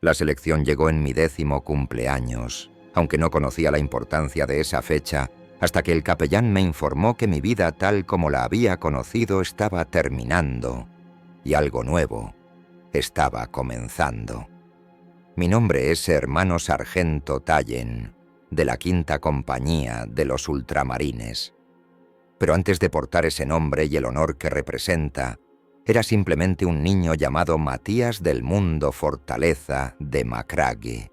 La selección llegó en mi 10º cumpleaños, aunque no conocía la importancia de esa fecha hasta que el capellán me informó que mi vida tal como la había conocido estaba terminando y algo nuevo estaba comenzando. Mi nombre es Hermano Sargento Tallen, de la 5ª Compañía de los Ultramarines. Pero antes de portar ese nombre y el honor que representa, era simplemente un niño llamado Matías del Mundo Fortaleza de Macragge,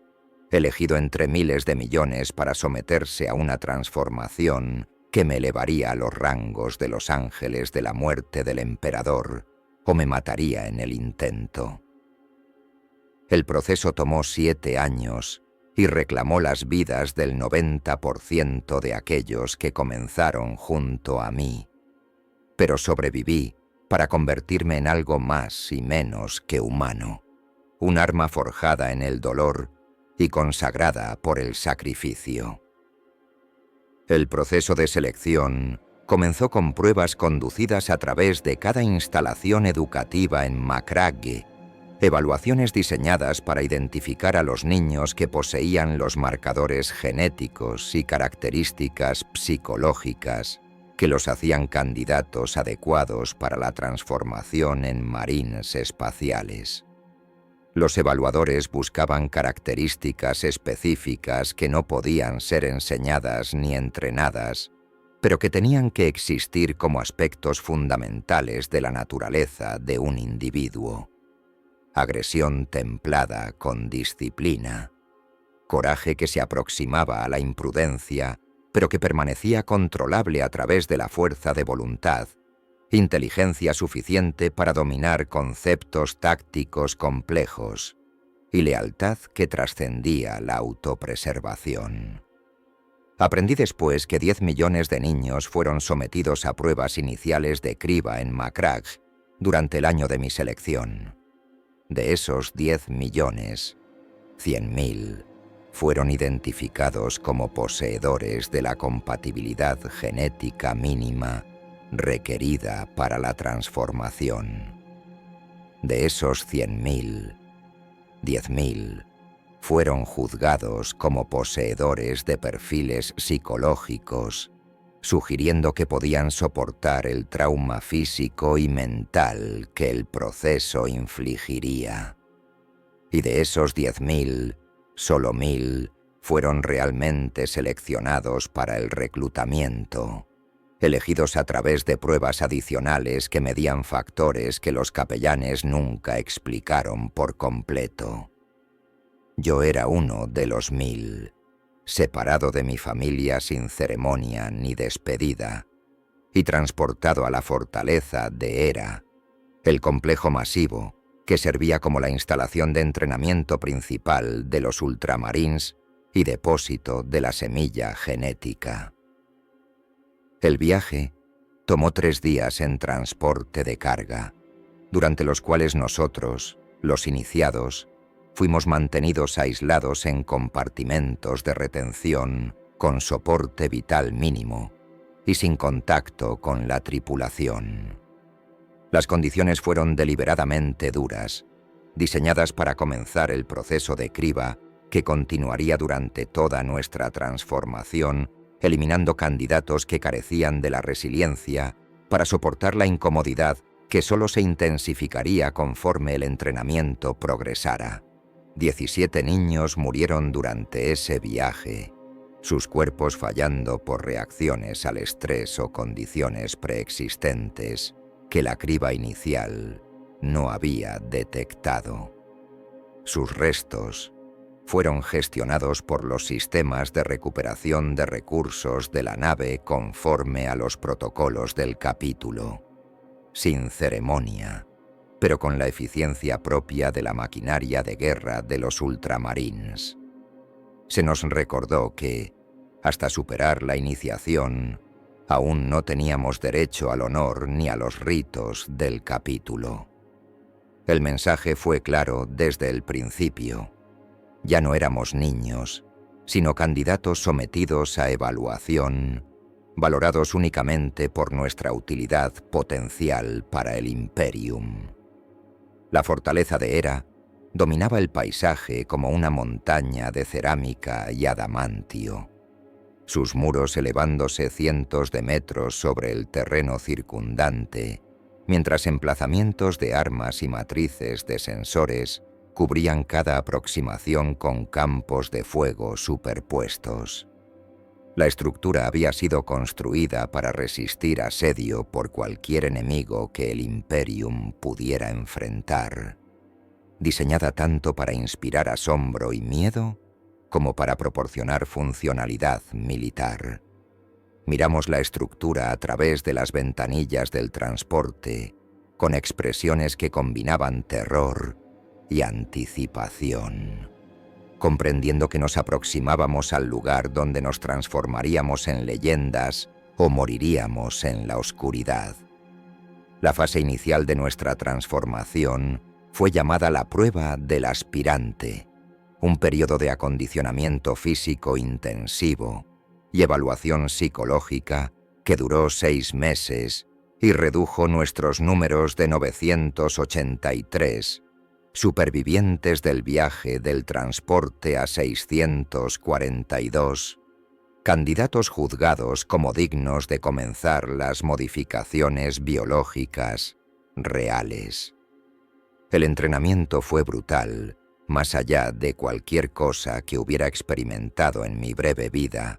elegido entre miles de millones para someterse a una transformación que me elevaría a los rangos de los ángeles de la muerte del emperador o me mataría en el intento. El proceso tomó 7 años y reclamó las vidas del 90% de aquellos que comenzaron junto a mí. Pero sobreviví para convertirme en algo más y menos que humano, un arma forjada en el dolor y consagrada por el sacrificio. El proceso de selección comenzó con pruebas conducidas a través de cada instalación educativa en Macragge, evaluaciones diseñadas para identificar a los niños que poseían los marcadores genéticos y características psicológicas que los hacían candidatos adecuados para la transformación en marines espaciales. Los evaluadores buscaban características específicas que no podían ser enseñadas ni entrenadas, pero que tenían que existir como aspectos fundamentales de la naturaleza de un individuo. Agresión templada con disciplina, coraje que se aproximaba a la imprudencia, pero que permanecía controlable a través de la fuerza de voluntad, inteligencia suficiente para dominar conceptos tácticos complejos y lealtad que trascendía la autopreservación. Aprendí después que 10 millones de niños fueron sometidos a pruebas iniciales de criba en Macragge durante el año de mi selección. De esos 10 millones, 100.000 fueron identificados como poseedores de la compatibilidad genética mínima requerida para la transformación. De esos 100.000, 10.000 fueron juzgados como poseedores de perfiles psicológicos, sugiriendo que podían soportar el trauma físico y mental que el proceso infligiría. Y de esos 10.000, solo 1.000 fueron realmente seleccionados para el reclutamiento, elegidos a través de pruebas adicionales que medían factores que los capellanes nunca explicaron por completo. Yo era uno de los 1.000, separado de mi familia sin ceremonia ni despedida, y transportado a la fortaleza de Hera, el complejo masivo que servía como la instalación de entrenamiento principal de los Ultramarines y depósito de la semilla genética. El viaje tomó 3 días en transporte de carga, durante los cuales nosotros, los iniciados, fuimos mantenidos aislados en compartimentos de retención con soporte vital mínimo y sin contacto con la tripulación. Las condiciones fueron deliberadamente duras, diseñadas para comenzar el proceso de criba que continuaría durante toda nuestra transformación, eliminando candidatos que carecían de la resiliencia para soportar la incomodidad que solo se intensificaría conforme el entrenamiento progresara. 17 niños murieron durante ese viaje, sus cuerpos fallando por reacciones al estrés o condiciones preexistentes que la criba inicial no había detectado. Sus restos fueron gestionados por los sistemas de recuperación de recursos de la nave conforme a los protocolos del capítulo, sin ceremonia, pero con la eficiencia propia de la maquinaria de guerra de los Ultramarines. Se nos recordó que, hasta superar la iniciación, aún no teníamos derecho al honor ni a los ritos del capítulo. El mensaje fue claro desde el principio. Ya no éramos niños, sino candidatos sometidos a evaluación, valorados únicamente por nuestra utilidad potencial para el Imperium. La fortaleza de Hera dominaba el paisaje como una montaña de cerámica y adamantio, sus muros elevándose cientos de metros sobre el terreno circundante, mientras emplazamientos de armas y matrices de sensores cubrían cada aproximación con campos de fuego superpuestos. La estructura había sido construida para resistir asedio por cualquier enemigo que el Imperium pudiera enfrentar, diseñada tanto para inspirar asombro y miedo como para proporcionar funcionalidad militar. Miramos la estructura a través de las ventanillas del transporte, con expresiones que combinaban terror y anticipación, comprendiendo que nos aproximábamos al lugar donde nos transformaríamos en leyendas o moriríamos en la oscuridad. La fase inicial de nuestra transformación fue llamada la prueba del aspirante, un periodo de acondicionamiento físico intensivo y evaluación psicológica que duró 6 meses y redujo nuestros números de 983, supervivientes del viaje del transporte a 642, candidatos juzgados como dignos de comenzar las modificaciones biológicas reales. El entrenamiento fue brutal, más allá de cualquier cosa que hubiera experimentado en mi breve vida,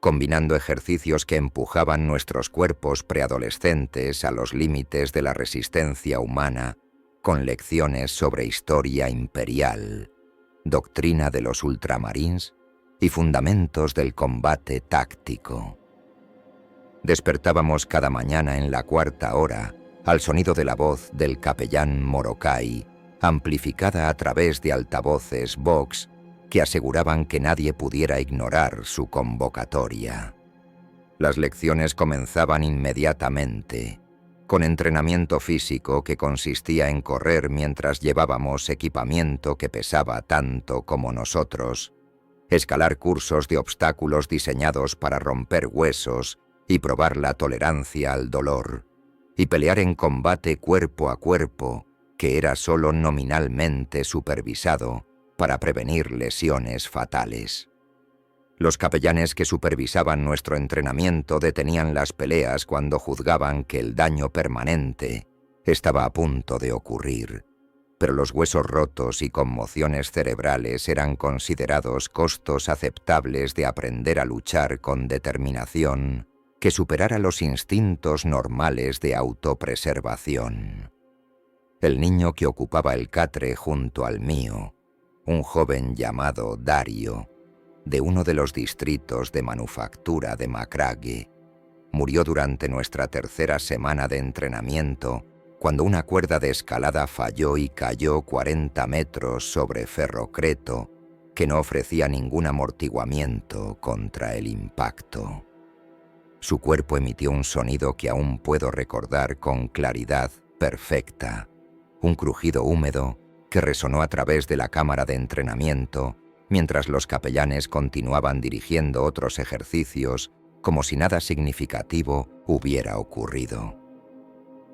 combinando ejercicios que empujaban nuestros cuerpos preadolescentes a los límites de la resistencia humana, con lecciones sobre historia imperial, doctrina de los ultramarines y fundamentos del combate táctico. Despertábamos cada mañana en la 4ª hora al sonido de la voz del capellán Morokai, amplificada a través de altavoces Vox que aseguraban que nadie pudiera ignorar su convocatoria. Las lecciones comenzaban inmediatamente, con entrenamiento físico que consistía en correr mientras llevábamos equipamiento que pesaba tanto como nosotros, escalar cursos de obstáculos diseñados para romper huesos y probar la tolerancia al dolor, y pelear en combate cuerpo a cuerpo, que era solo nominalmente supervisado para prevenir lesiones fatales. Los capellanes que supervisaban nuestro entrenamiento detenían las peleas cuando juzgaban que el daño permanente estaba a punto de ocurrir, pero los huesos rotos y conmociones cerebrales eran considerados costos aceptables de aprender a luchar con determinación que superara los instintos normales de autopreservación. El niño que ocupaba el catre junto al mío, un joven llamado Dario, de uno de los distritos de manufactura de Macragge, murió durante nuestra 3ª semana de entrenamiento cuando una cuerda de escalada falló y cayó 40 metros sobre ferrocreto que no ofrecía ningún amortiguamiento contra el impacto. Su cuerpo emitió un sonido que aún puedo recordar con claridad perfecta, un crujido húmedo que resonó a través de la cámara de entrenamiento mientras los capellanes continuaban dirigiendo otros ejercicios como si nada significativo hubiera ocurrido.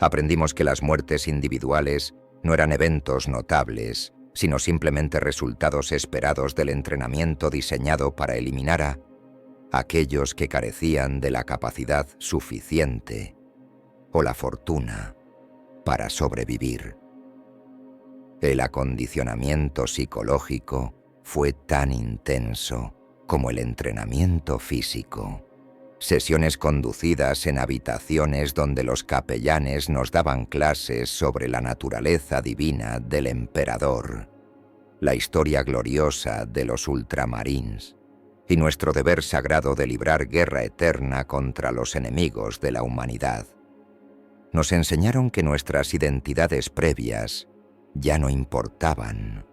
Aprendimos que las muertes individuales no eran eventos notables, sino simplemente resultados esperados del entrenamiento diseñado para eliminar a aquellos que carecían de la capacidad suficiente o la fortuna para sobrevivir. El acondicionamiento psicológico fue tan intenso como el entrenamiento físico. Sesiones conducidas en habitaciones donde los capellanes nos daban clases sobre la naturaleza divina del emperador, la historia gloriosa de los ultramarines y nuestro deber sagrado de librar guerra eterna contra los enemigos de la humanidad. Nos enseñaron que nuestras identidades previas ya no importaban,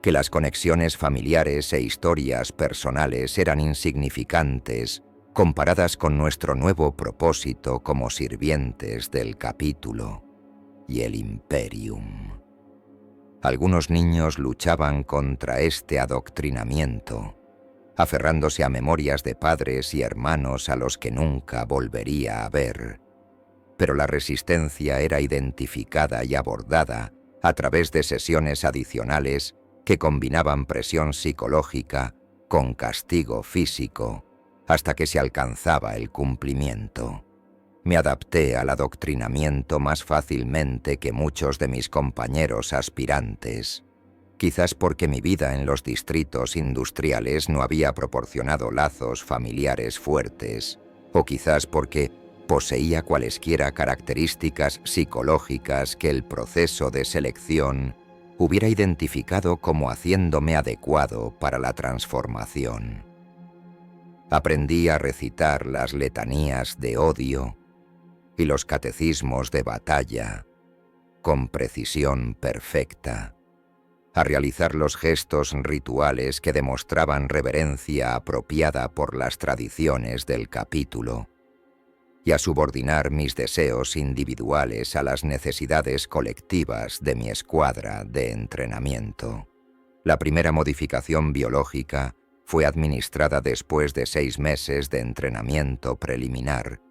que las conexiones familiares e historias personales eran insignificantes comparadas con nuestro nuevo propósito como sirvientes del capítulo y el Imperium. Algunos niños luchaban contra este adoctrinamiento, aferrándose a memorias de padres y hermanos a los que nunca volvería a ver, pero la resistencia era identificada y abordada a través de sesiones adicionales que combinaban presión psicológica con castigo físico, hasta que se alcanzaba el cumplimiento. Me adapté al adoctrinamiento más fácilmente que muchos de mis compañeros aspirantes, quizás porque mi vida en los distritos industriales no había proporcionado lazos familiares fuertes, o quizás porque poseía cualesquiera características psicológicas que el proceso de selección hubiera identificado como haciéndome adecuado para la transformación. Aprendí a recitar las letanías de odio y los catecismos de batalla con precisión perfecta, a realizar los gestos rituales que demostraban reverencia apropiada por las tradiciones del capítulo, y a subordinar mis deseos individuales a las necesidades colectivas de mi escuadra de entrenamiento. La primera modificación biológica fue administrada después de 6 meses de entrenamiento preliminar,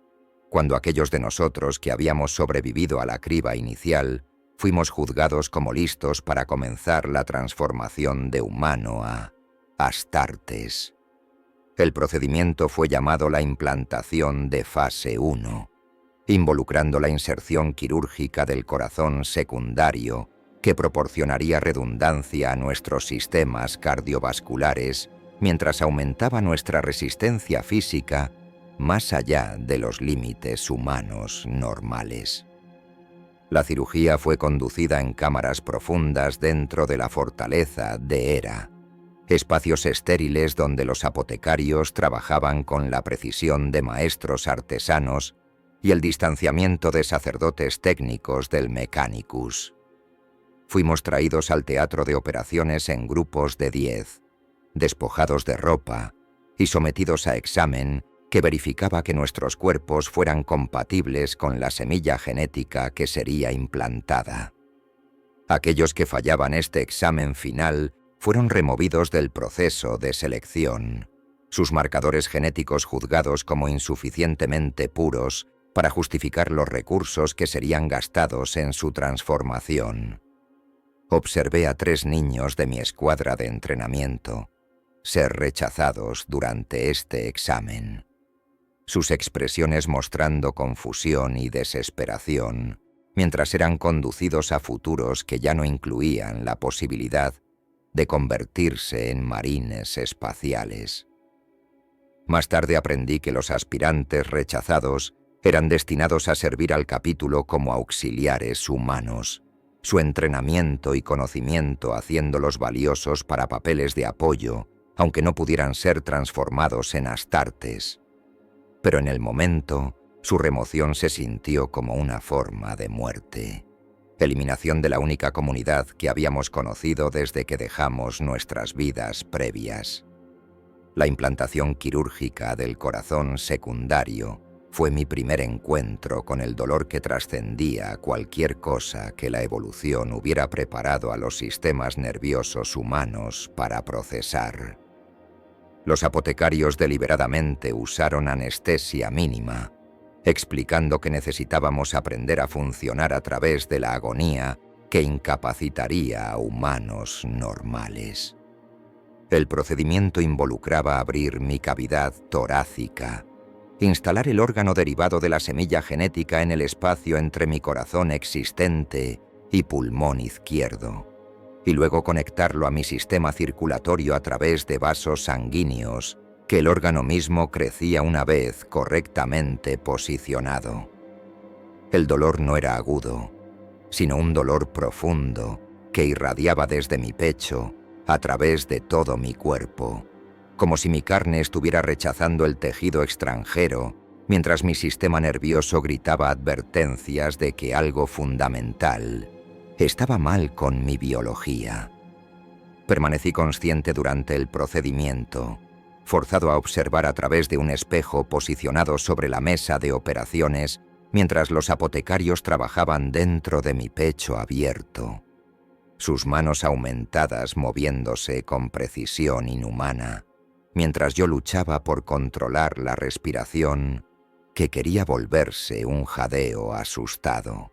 cuando aquellos de nosotros que habíamos sobrevivido a la criba inicial fuimos juzgados como listos para comenzar la transformación de humano a Astartes. El procedimiento fue llamado la implantación de fase 1, involucrando la inserción quirúrgica del corazón secundario que proporcionaría redundancia a nuestros sistemas cardiovasculares mientras aumentaba nuestra resistencia física más allá de los límites humanos normales. La cirugía fue conducida en cámaras profundas dentro de la fortaleza de Hera, espacios estériles donde los apotecarios trabajaban con la precisión de maestros artesanos y el distanciamiento de sacerdotes técnicos del Mechanicus. Fuimos traídos al teatro de operaciones en grupos de 10, despojados de ropa y sometidos a examen que verificaba que nuestros cuerpos fueran compatibles con la semilla genética que sería implantada. Aquellos que fallaban este examen final fueron removidos del proceso de selección, sus marcadores genéticos juzgados como insuficientemente puros para justificar los recursos que serían gastados en su transformación. Observé a 3 niños de mi escuadra de entrenamiento ser rechazados durante este examen, sus expresiones mostrando confusión y desesperación, mientras eran conducidos a futuros que ya no incluían la posibilidad de convertirse en marines espaciales. Más tarde aprendí que los aspirantes rechazados eran destinados a servir al capítulo como auxiliares humanos, su entrenamiento y conocimiento haciéndolos valiosos para papeles de apoyo, aunque no pudieran ser transformados en Astartes. Pero en el momento, su remoción se sintió como una forma de muerte. Eliminación de la única comunidad que habíamos conocido desde que dejamos nuestras vidas previas. La implantación quirúrgica del corazón secundario fue mi primer encuentro con el dolor que trascendía cualquier cosa que la evolución hubiera preparado a los sistemas nerviosos humanos para procesar. Los apotecarios deliberadamente usaron anestesia mínima, explicando que necesitábamos aprender a funcionar a través de la agonía que incapacitaría a humanos normales. El procedimiento involucraba abrir mi cavidad torácica, instalar el órgano derivado de la semilla genética en el espacio entre mi corazón existente y pulmón izquierdo, y luego conectarlo a mi sistema circulatorio a través de vasos sanguíneos que el órgano mismo crecía una vez correctamente posicionado. El dolor no era agudo, sino un dolor profundo que irradiaba desde mi pecho a través de todo mi cuerpo, como si mi carne estuviera rechazando el tejido extranjero, mientras mi sistema nervioso gritaba advertencias de que algo fundamental estaba mal con mi biología. Permanecí consciente durante el procedimiento, forzado a observar a través de un espejo posicionado sobre la mesa de operaciones mientras los apotecarios trabajaban dentro de mi pecho abierto, sus manos aumentadas moviéndose con precisión inhumana, mientras yo luchaba por controlar la respiración que quería volverse un jadeo asustado.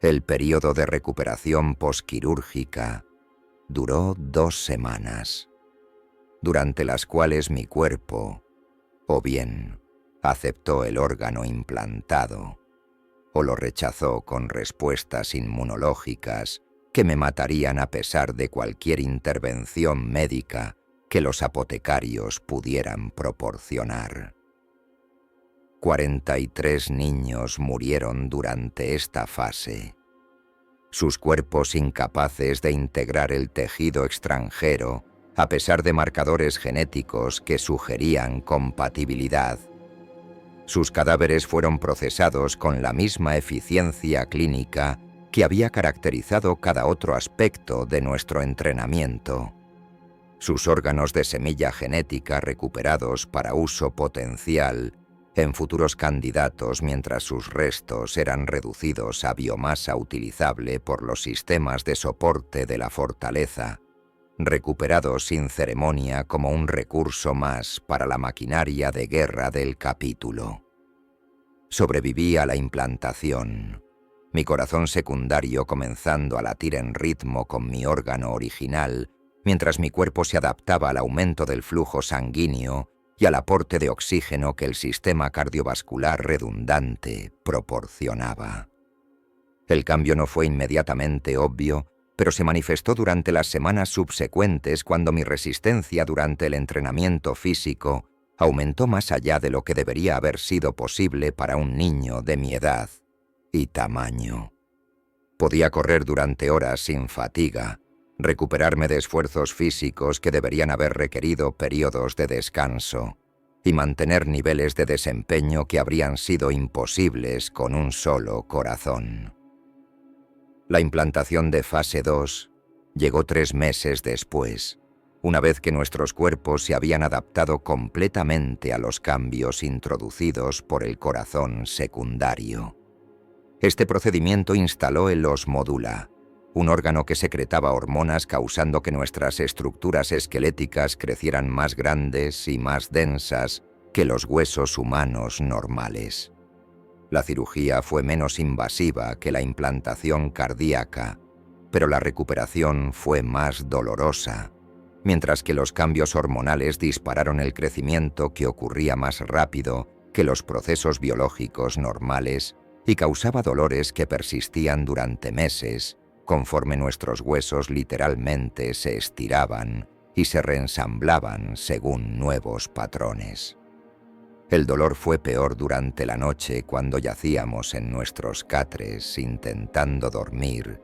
El período de recuperación posquirúrgica duró 2 semanas, durante las cuales mi cuerpo, o bien aceptó el órgano implantado, o lo rechazó con respuestas inmunológicas que me matarían a pesar de cualquier intervención médica que los apotecarios pudieran proporcionar. 43 niños murieron durante esta fase. Sus cuerpos incapaces de integrar el tejido extranjero, a pesar de marcadores genéticos que sugerían compatibilidad. Sus cadáveres fueron procesados con la misma eficiencia clínica que había caracterizado cada otro aspecto de nuestro entrenamiento. Sus órganos de semilla genética recuperados para uso potencial en futuros candidatos, mientras sus restos eran reducidos a biomasa utilizable por los sistemas de soporte de la fortaleza, recuperados sin ceremonia como un recurso más para la maquinaria de guerra del capítulo. Sobreviví a la implantación, mi corazón secundario comenzando a latir en ritmo con mi órgano original, mientras mi cuerpo se adaptaba al aumento del flujo sanguíneo y al aporte de oxígeno que el sistema cardiovascular redundante proporcionaba. El cambio no fue inmediatamente obvio, pero se manifestó durante las semanas subsecuentes cuando mi resistencia durante el entrenamiento físico aumentó más allá de lo que debería haber sido posible para un niño de mi edad y tamaño. Podía correr durante horas sin fatiga, recuperarme de esfuerzos físicos que deberían haber requerido periodos de descanso y mantener niveles de desempeño que habrían sido imposibles con un solo corazón. La implantación de fase 2 llegó 3 meses después, una vez que nuestros cuerpos se habían adaptado completamente a los cambios introducidos por el corazón secundario. Este procedimiento instaló el osmódula, un órgano que secretaba hormonas causando que nuestras estructuras esqueléticas crecieran más grandes y más densas que los huesos humanos normales. La cirugía fue menos invasiva que la implantación cardíaca, pero la recuperación fue más dolorosa, mientras que los cambios hormonales dispararon el crecimiento que ocurría más rápido que los procesos biológicos normales y causaba dolores que persistían durante meses, conforme nuestros huesos literalmente se estiraban y se reensamblaban según nuevos patrones. El dolor fue peor durante la noche cuando yacíamos en nuestros catres intentando dormir,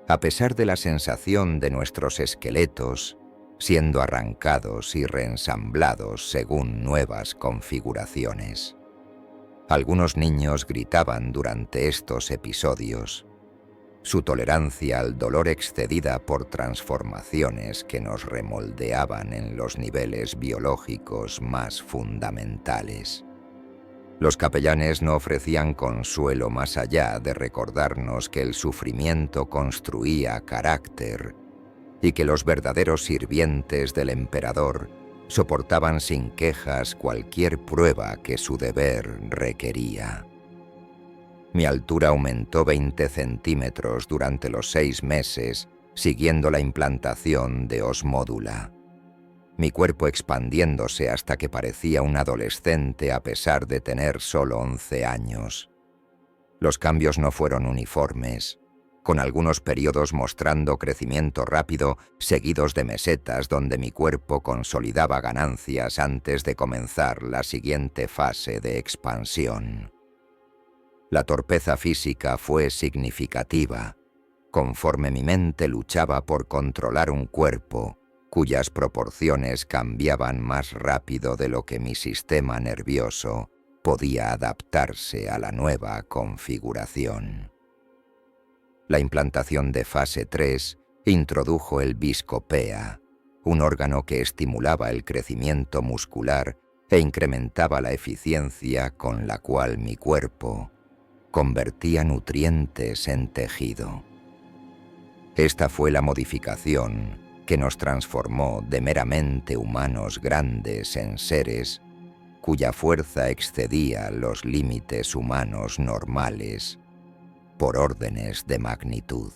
a pesar de la sensación de nuestros esqueletos siendo arrancados y reensamblados según nuevas configuraciones. Algunos niños gritaban durante estos episodios, su tolerancia al dolor excedida por transformaciones que nos remoldeaban en los niveles biológicos más fundamentales. Los capellanes no ofrecían consuelo más allá de recordarnos que el sufrimiento construía carácter y que los verdaderos sirvientes del emperador soportaban sin quejas cualquier prueba que su deber requería. Mi altura aumentó 20 centímetros durante los 6 meses siguiendo la implantación de osmódula. Mi cuerpo expandiéndose hasta que parecía un adolescente a pesar de tener solo 11 años. Los cambios no fueron uniformes, con algunos periodos mostrando crecimiento rápido seguidos de mesetas donde mi cuerpo consolidaba ganancias antes de comenzar la siguiente fase de expansión. La torpeza física fue significativa, conforme mi mente luchaba por controlar un cuerpo cuyas proporciones cambiaban más rápido de lo que mi sistema nervioso podía adaptarse a la nueva configuración. La implantación de fase 3 introdujo el viscopea, un órgano que estimulaba el crecimiento muscular e incrementaba la eficiencia con la cual mi cuerpo convertía nutrientes en tejido. Esta fue la modificación que nos transformó de meramente humanos grandes en seres cuya fuerza excedía los límites humanos normales por órdenes de magnitud.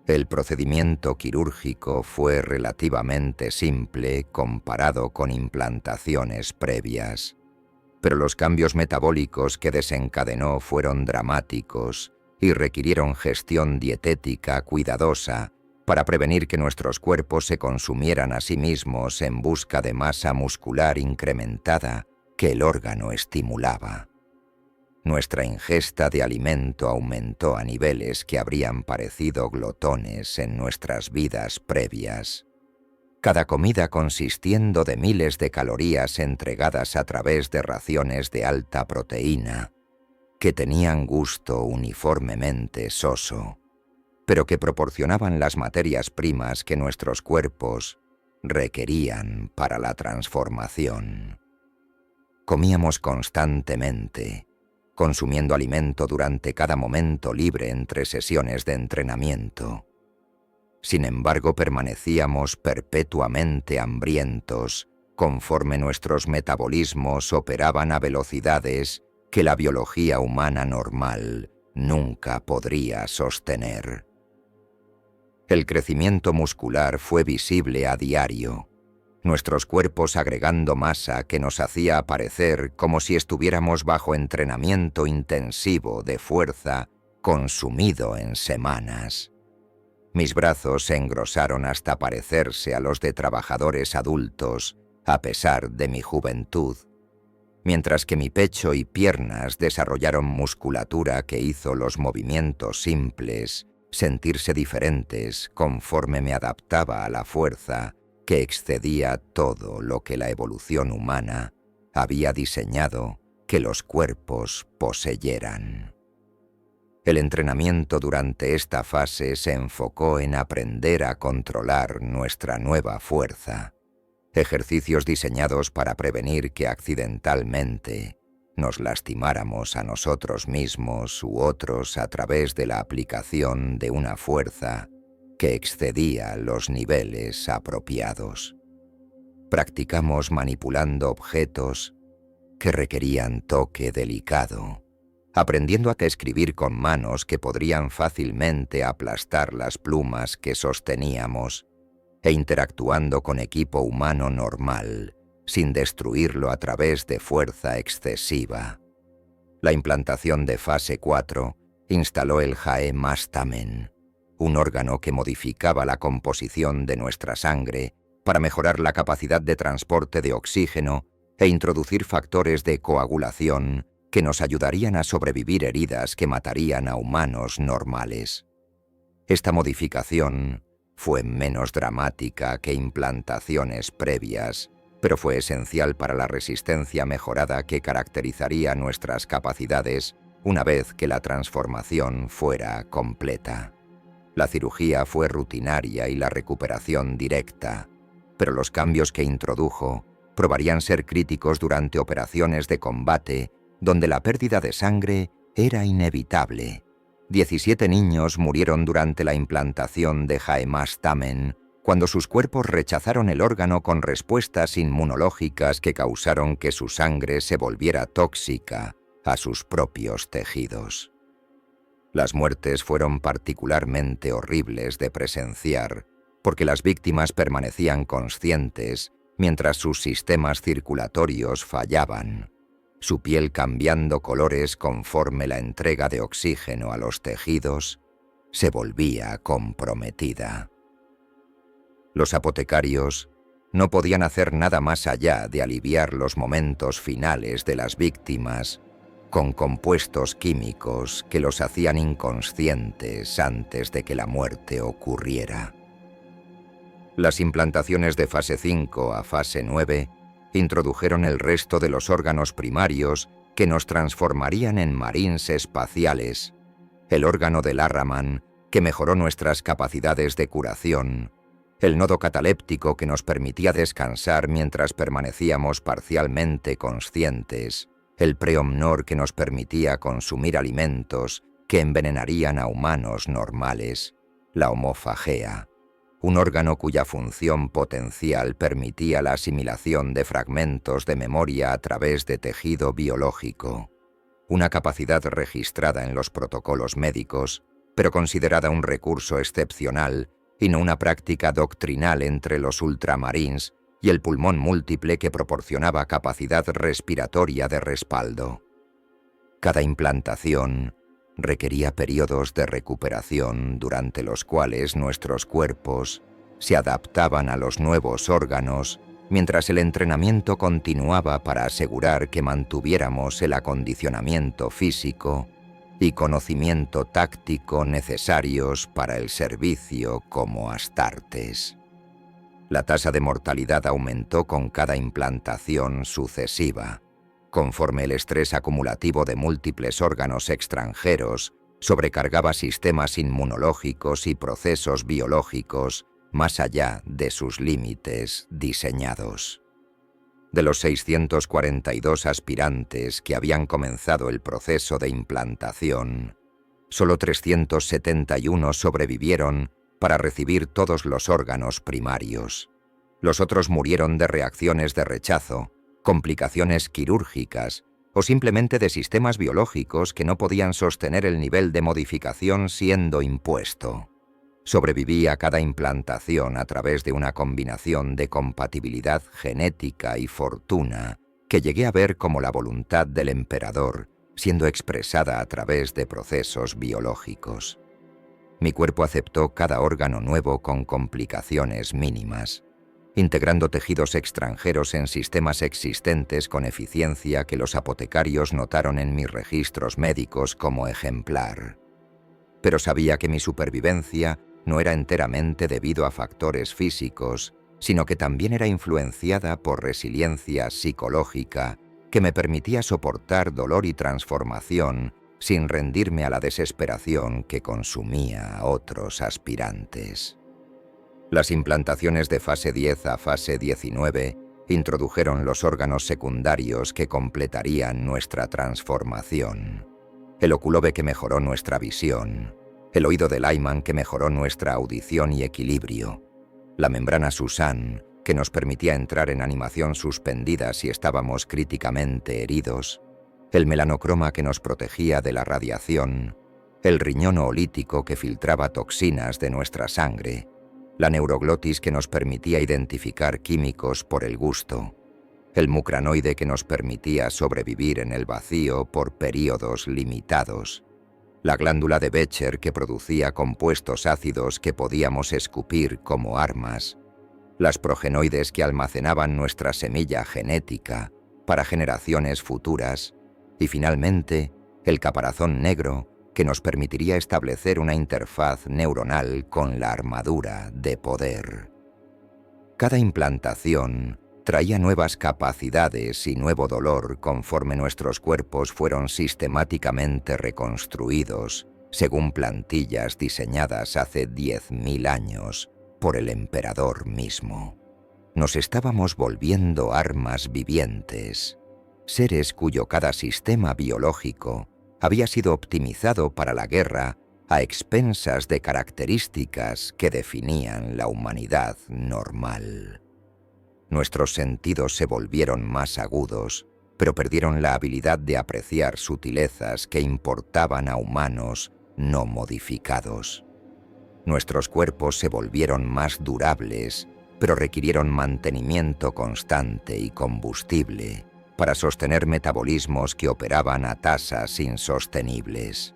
El procedimiento quirúrgico fue relativamente simple comparado con implantaciones previas, pero los cambios metabólicos que desencadenó fueron dramáticos y requirieron gestión dietética cuidadosa para prevenir que nuestros cuerpos se consumieran a sí mismos en busca de masa muscular incrementada que el órgano estimulaba. Nuestra ingesta de alimento aumentó a niveles que habrían parecido glotones en nuestras vidas previas, cada comida consistiendo de miles de calorías entregadas a través de raciones de alta proteína, que tenían gusto uniformemente soso, pero que proporcionaban las materias primas que nuestros cuerpos requerían para la transformación. Comíamos constantemente, consumiendo alimento durante cada momento libre entre sesiones de entrenamiento. Sin embargo, permanecíamos perpetuamente hambrientos conforme nuestros metabolismos operaban a velocidades que la biología humana normal nunca podría sostener. El crecimiento muscular fue visible a diario, nuestros cuerpos agregando masa que nos hacía aparecer como si estuviéramos bajo entrenamiento intensivo de fuerza consumido en semanas. Mis brazos se engrosaron hasta parecerse a los de trabajadores adultos, a pesar de mi juventud, mientras que mi pecho y piernas desarrollaron musculatura que hizo los movimientos simples sentirse diferentes conforme me adaptaba a la fuerza que excedía todo lo que la evolución humana había diseñado que los cuerpos poseyeran. El entrenamiento durante esta fase se enfocó en aprender a controlar nuestra nueva fuerza, ejercicios diseñados para prevenir que accidentalmente nos lastimáramos a nosotros mismos u otros a través de la aplicación de una fuerza que excedía los niveles apropiados. Practicamos manipulando objetos que requerían toque delicado, aprendiendo a escribir con manos que podrían fácilmente aplastar las plumas que sosteníamos, e interactuando con equipo humano normal, sin destruirlo a través de fuerza excesiva. La implantación de fase 4 instaló el Jae-Mastamen, un órgano que modificaba la composición de nuestra sangre para mejorar la capacidad de transporte de oxígeno e introducir factores de coagulación que nos ayudarían a sobrevivir heridas que matarían a humanos normales. Esta modificación fue menos dramática que implantaciones previas, pero fue esencial para la resistencia mejorada que caracterizaría nuestras capacidades una vez que la transformación fuera completa. La cirugía fue rutinaria y la recuperación directa, pero los cambios que introdujo probarían ser críticos durante operaciones de combate donde la pérdida de sangre era inevitable. 17 niños murieron durante la implantación de Jae-Mastamen cuando sus cuerpos rechazaron el órgano con respuestas inmunológicas que causaron que su sangre se volviera tóxica a sus propios tejidos. Las muertes fueron particularmente horribles de presenciar, porque las víctimas permanecían conscientes mientras sus sistemas circulatorios fallaban, su piel cambiando colores conforme la entrega de oxígeno a los tejidos se volvía comprometida. Los apotecarios no podían hacer nada más allá de aliviar los momentos finales de las víctimas con compuestos químicos que los hacían inconscientes antes de que la muerte ocurriera. Las implantaciones de fase 5 a fase 9 introdujeron el resto de los órganos primarios que nos transformarían en marines espaciales, el órgano del Arraman, que mejoró nuestras capacidades de curación, el nodo cataléptico que nos permitía descansar mientras permanecíamos parcialmente conscientes, el preomnor que nos permitía consumir alimentos que envenenarían a humanos normales, la homofagea, un órgano cuya función potencial permitía la asimilación de fragmentos de memoria a través de tejido biológico, una capacidad registrada en los protocolos médicos, pero considerada un recurso excepcional y no una práctica doctrinal entre los ultramarines, y el pulmón múltiple que proporcionaba capacidad respiratoria de respaldo. Cada implantación requería periodos de recuperación durante los cuales nuestros cuerpos se adaptaban a los nuevos órganos, mientras el entrenamiento continuaba para asegurar que mantuviéramos el acondicionamiento físico y conocimiento táctico necesarios para el servicio como astartes. La tasa de mortalidad aumentó con cada implantación sucesiva, conforme el estrés acumulativo de múltiples órganos extranjeros sobrecargaba sistemas inmunológicos y procesos biológicos más allá de sus límites diseñados. De los 642 aspirantes que habían comenzado el proceso de implantación, solo 371 sobrevivieron para recibir todos los órganos primarios. Los otros murieron de reacciones de rechazo, complicaciones quirúrgicas o simplemente de sistemas biológicos que no podían sostener el nivel de modificación siendo impuesto. Sobreviví a cada implantación a través de una combinación de compatibilidad genética y fortuna que llegué a ver como la voluntad del emperador siendo expresada a través de procesos biológicos. Mi cuerpo aceptó cada órgano nuevo con complicaciones mínimas, integrando tejidos extranjeros en sistemas existentes con eficiencia que los apotecarios notaron en mis registros médicos como ejemplar. Pero sabía que mi supervivencia no era enteramente debido a factores físicos, sino que también era influenciada por resiliencia psicológica que me permitía soportar dolor y transformación sin rendirme a la desesperación que consumía a otros aspirantes. Las implantaciones de fase 10 a fase 19 introdujeron los órganos secundarios que completarían nuestra transformación. El oculobe que mejoró nuestra visión, el oído de Lyman que mejoró nuestra audición y equilibrio, la membrana Susan que nos permitía entrar en animación suspendida si estábamos críticamente heridos, el melanocroma que nos protegía de la radiación, el riñón oolítico que filtraba toxinas de nuestra sangre, la neuroglotis que nos permitía identificar químicos por el gusto, el mucranoide que nos permitía sobrevivir en el vacío por períodos limitados, la glándula de Becher que producía compuestos ácidos que podíamos escupir como armas, las progenoides que almacenaban nuestra semilla genética para generaciones futuras y finalmente el caparazón negro que nos permitiría establecer una interfaz neuronal con la armadura de poder. Cada implantación traía nuevas capacidades y nuevo dolor conforme nuestros cuerpos fueron sistemáticamente reconstruidos según plantillas diseñadas hace 10.000 años por el emperador mismo. Nos estábamos volviendo armas vivientes, seres cuyo cada sistema biológico había sido optimizado para la guerra a expensas de características que definían la humanidad normal. Nuestros sentidos se volvieron más agudos, pero perdieron la habilidad de apreciar sutilezas que importaban a humanos no modificados. Nuestros cuerpos se volvieron más durables, pero requirieron mantenimiento constante y combustible para sostener metabolismos que operaban a tasas insostenibles.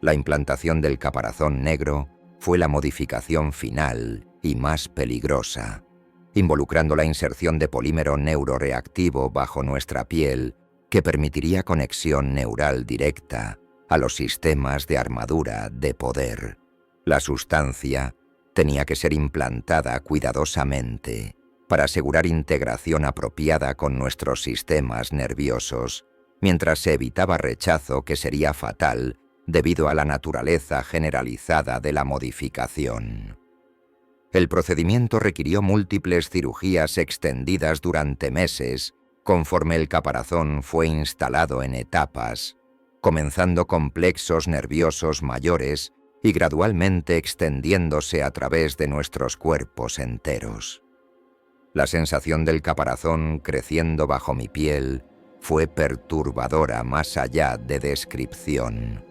La implantación del caparazón negro fue la modificación final y más peligrosa, involucrando la inserción de polímero neuroreactivo bajo nuestra piel que permitiría conexión neural directa a los sistemas de armadura de poder. La sustancia tenía que ser implantada cuidadosamente para asegurar integración apropiada con nuestros sistemas nerviosos, mientras se evitaba rechazo que sería fatal debido a la naturaleza generalizada de la modificación. El procedimiento requirió múltiples cirugías extendidas durante meses, conforme el caparazón fue instalado en etapas, comenzando con plexos nerviosos mayores y gradualmente extendiéndose a través de nuestros cuerpos enteros. La sensación del caparazón creciendo bajo mi piel fue perturbadora más allá de descripción.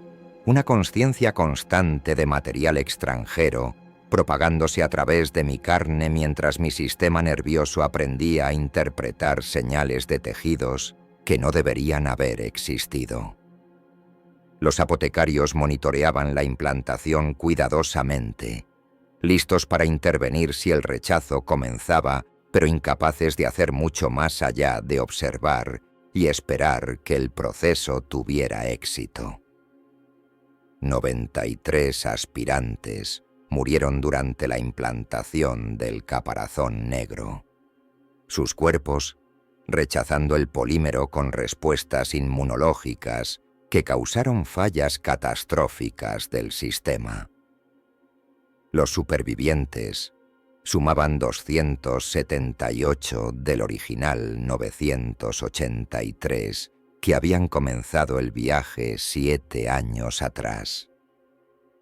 Una consciencia constante de material extranjero, propagándose a través de mi carne mientras mi sistema nervioso aprendía a interpretar señales de tejidos que no deberían haber existido. Los apotecarios monitoreaban la implantación cuidadosamente, listos para intervenir si el rechazo comenzaba, pero incapaces de hacer mucho más allá de observar y esperar que el proceso tuviera éxito. 93 aspirantes murieron durante la implantación del caparazón negro. Sus cuerpos, rechazando el polímero con respuestas inmunológicas que causaron fallas catastróficas del sistema. Los supervivientes sumaban 278 del original 983, que habían comenzado el viaje 7 años atrás.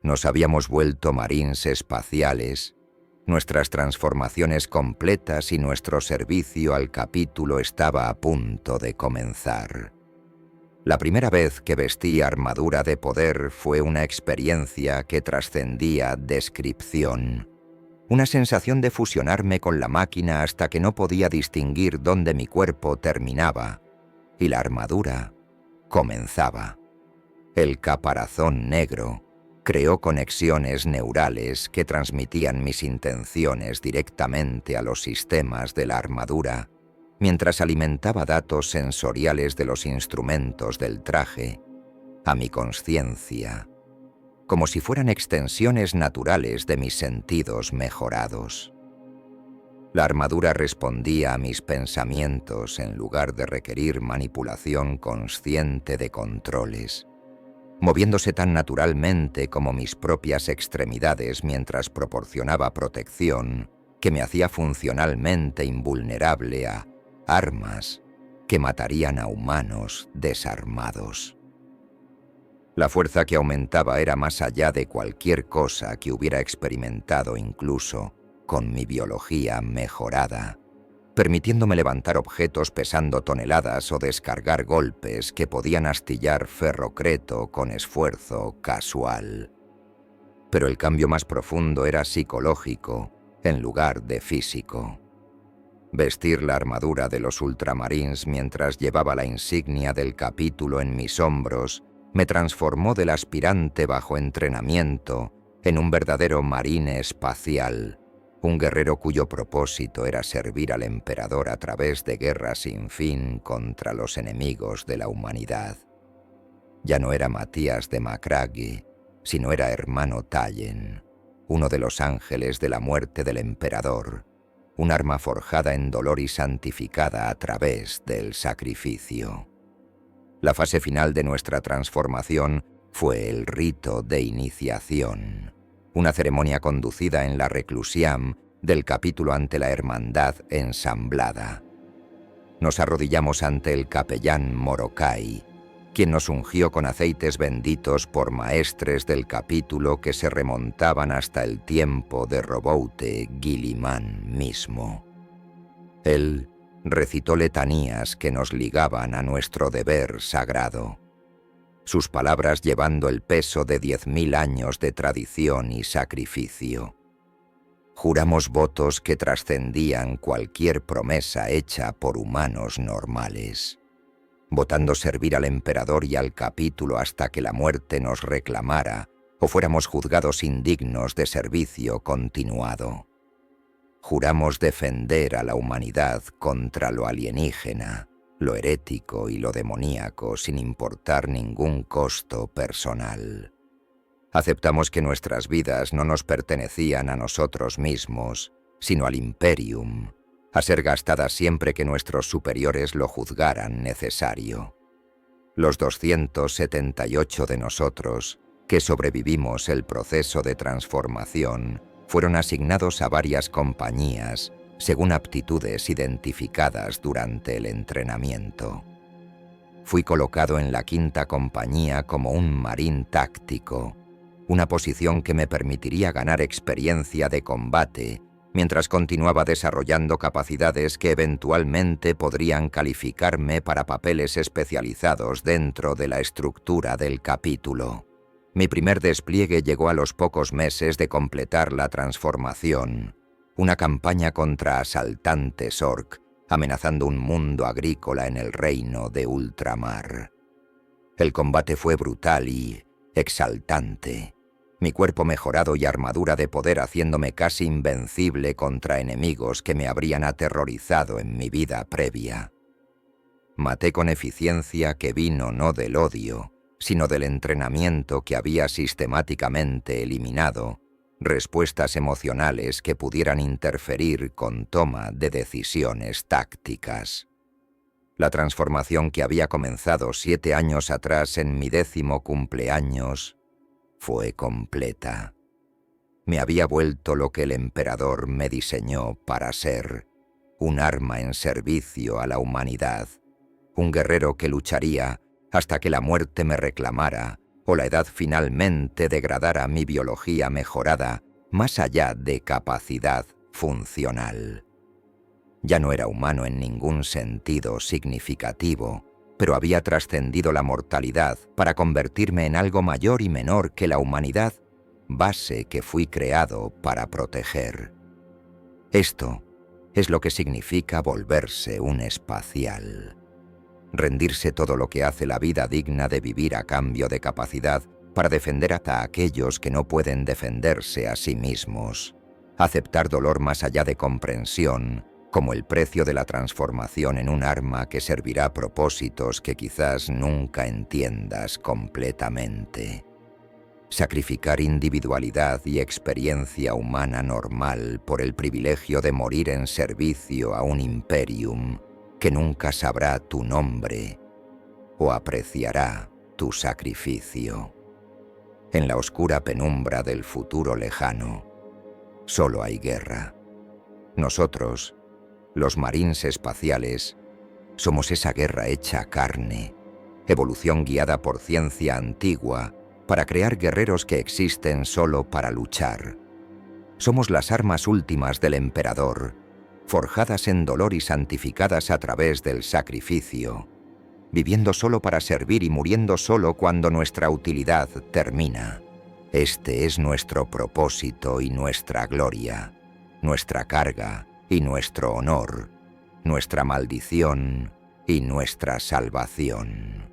Nos habíamos vuelto marines espaciales, nuestras transformaciones completas y nuestro servicio al capítulo estaba a punto de comenzar. La primera vez que vestí armadura de poder fue una experiencia que trascendía descripción. Una sensación de fusionarme con la máquina hasta que no podía distinguir dónde mi cuerpo terminaba y la armadura comenzaba. El caparazón negro creó conexiones neurales que transmitían mis intenciones directamente a los sistemas de la armadura, mientras alimentaba datos sensoriales de los instrumentos del traje a mi conciencia, como si fueran extensiones naturales de mis sentidos mejorados. La armadura respondía a mis pensamientos en lugar de requerir manipulación consciente de controles, moviéndose tan naturalmente como mis propias extremidades mientras proporcionaba protección que me hacía funcionalmente invulnerable a armas que matarían a humanos desarmados. La fuerza que aumentaba era más allá de cualquier cosa que hubiera experimentado incluso con mi biología mejorada, permitiéndome levantar objetos pesando toneladas o descargar golpes que podían astillar ferrocreto con esfuerzo casual. Pero el cambio más profundo era psicológico en lugar de físico. Vestir la armadura de los Ultramarines mientras llevaba la insignia del capítulo en mis hombros me transformó del aspirante bajo entrenamiento en un verdadero marine espacial, un guerrero cuyo propósito era servir al emperador a través de guerras sin fin contra los enemigos de la humanidad. Ya no era Matías de Macragge, sino era hermano Tallen, uno de los ángeles de la muerte del emperador, un arma forjada en dolor y santificada a través del sacrificio. La fase final de nuestra transformación fue el rito de iniciación, una ceremonia conducida en la reclusiam del capítulo ante la hermandad ensamblada. Nos arrodillamos ante el capellán Morokai, quien nos ungió con aceites benditos por maestres del capítulo que se remontaban hasta el tiempo de Roboute Guilliman mismo. Él recitó letanías que nos ligaban a nuestro deber sagrado, sus palabras llevando el peso de 10.000 años de tradición y sacrificio. Juramos votos que trascendían cualquier promesa hecha por humanos normales, votando servir al emperador y al capítulo hasta que la muerte nos reclamara o fuéramos juzgados indignos de servicio continuado. Juramos defender a la humanidad contra lo alienígena, lo herético y lo demoníaco sin importar ningún costo personal. Aceptamos que nuestras vidas no nos pertenecían a nosotros mismos, sino al Imperium, a ser gastadas siempre que nuestros superiores lo juzgaran necesario. Los 278 de nosotros, que sobrevivimos el proceso de transformación, fueron asignados a varias compañías, según aptitudes identificadas durante el entrenamiento. Fui colocado en la 5ª compañía como un marín táctico, una posición que me permitiría ganar experiencia de combate mientras continuaba desarrollando capacidades que eventualmente podrían calificarme para papeles especializados dentro de la estructura del capítulo. Mi primer despliegue llegó a los pocos meses de completar la transformación, una campaña contra asaltantes orc, amenazando un mundo agrícola en el reino de ultramar. El combate fue brutal y exaltante. Mi cuerpo mejorado y armadura de poder haciéndome casi invencible contra enemigos que me habrían aterrorizado en mi vida previa. Maté con eficiencia que vino no del odio, sino del entrenamiento que había sistemáticamente eliminado respuestas emocionales que pudieran interferir con toma de decisiones tácticas. La transformación que había comenzado 7 años atrás en mi 10º cumpleaños fue completa. Me había vuelto lo que el emperador me diseñó para ser, un arma en servicio a la humanidad, un guerrero que lucharía hasta que la muerte me reclamara o la edad finalmente degradara mi biología mejorada más allá de capacidad funcional. Ya no era humano en ningún sentido significativo, pero había trascendido la mortalidad para convertirme en algo mayor y menor que la humanidad, base que fui creado para proteger. Esto es lo que significa volverse un espacial. Rendirse todo lo que hace la vida digna de vivir a cambio de capacidad para defender hasta a aquellos que no pueden defenderse a sí mismos. Aceptar dolor más allá de comprensión, como el precio de la transformación en un arma que servirá a propósitos que quizás nunca entiendas completamente. Sacrificar individualidad y experiencia humana normal por el privilegio de morir en servicio a un imperium que nunca sabrá tu nombre o apreciará tu sacrificio. En la oscura penumbra del futuro lejano, solo hay guerra. Nosotros, los marines espaciales, somos esa guerra hecha carne, evolución guiada por ciencia antigua para crear guerreros que existen solo para luchar. Somos las armas últimas del emperador, forjadas en dolor y santificadas a través del sacrificio, viviendo solo para servir y muriendo solo cuando nuestra utilidad termina. Este es nuestro propósito y nuestra gloria, nuestra carga y nuestro honor, nuestra maldición y nuestra salvación.